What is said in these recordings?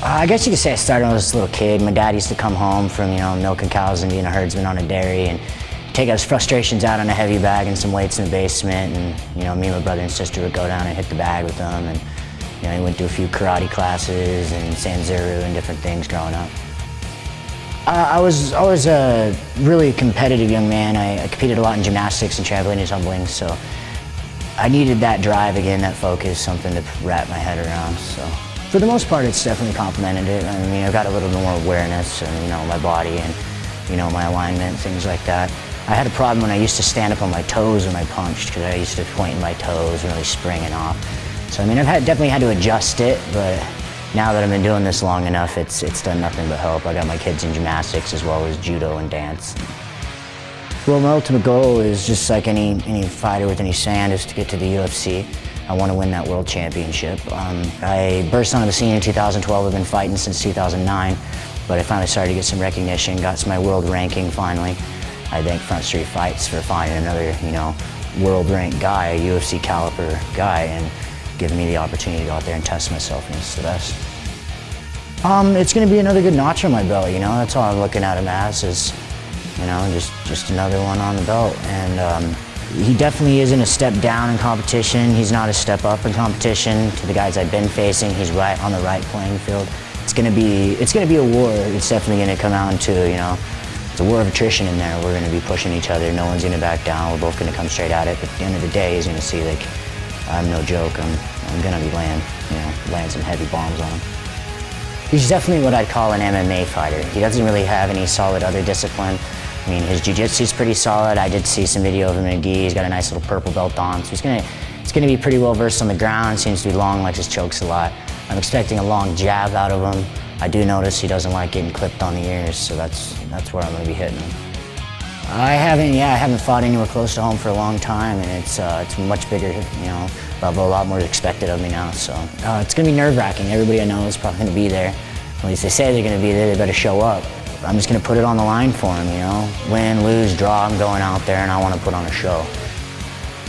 I guess you could say I started when I was a little kid. My dad used to come home from, milking cows and being a herdsman on a dairy and take his frustrations out on a heavy bag and some weights in the basement. And, me and my brother and sister would go down and hit the bag with them. And, he went to a few karate classes and Sanzuru and different things growing up. I was always a really competitive young man. I competed a lot in gymnastics and trampoline and tumbling, so I needed that drive again, that focus, something to wrap my head around. So for the most part, it's definitely complemented it. I mean, I've got a little bit more awareness and, my body and, my alignment, things like that. I had a problem when I used to stand up on my toes when I punched, because I used to point in my toes and really springing off. So, I've definitely had to adjust it, but now that I've been doing this long enough, it's done nothing but help. I got my kids in gymnastics as well as judo and dance. Well, my ultimate goal is just like any fighter with any sand, is to get to the UFC. I want to win that world championship. I burst onto the scene in 2012. I've been fighting since 2009, but I finally started to get some recognition, got to my world ranking finally. I thank Front Street Fights for finding another, world ranked guy, a UFC caliber guy, and giving me the opportunity to go out there and test myself against the best. It's going to be another good notch on my belt, That's all I'm looking at him as, is, just another one on the belt. And he definitely isn't a step down in competition. He's not a step up in competition to the guys I've been facing. He's right on the right playing field. It's gonna be a war. It's definitely gonna come out to, it's a war of attrition in there. We're gonna be pushing each other. No one's gonna back down. We're both gonna come straight at it. But at the end of the day, he's gonna see, like, I'm no joke. I'm gonna be laying some heavy bombs on him. He's definitely what I'd call an MMA fighter. He doesn't really have any solid other discipline. I mean, his jiu-jitsu is pretty solid. I did see some video of him in a gi. He's got a nice little purple belt on, so he's gonna be pretty well versed on the ground. Seems to be long, likes his chokes a lot. I'm expecting a long jab out of him. I do notice he doesn't like getting clipped on the ears, so that's where I'm gonna be hitting him. I haven't fought anywhere close to home for a long time, and it's much bigger, level, a lot more expected of me now. So it's gonna be nerve-wracking. Everybody I know is probably gonna be there. At least they say they're gonna be there. They better show up. I'm just gonna put it on the line for him, Win, lose, draw, I'm going out there and I wanna put on a show.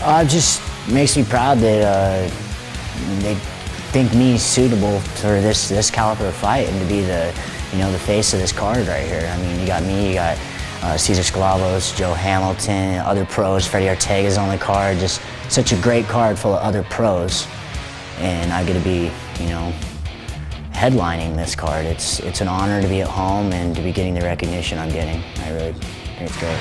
It just makes me proud that they think me suitable for this caliber of fight and to be the face of this card right here. I mean, you got me, you got Cesar Scalavos, Joe Hamilton, other pros, Freddie Ortega's on the card, just such a great card full of other pros. And I get to be, headlining this card. It's an honor to be at home and to be getting the recognition I'm getting. I really think it's great.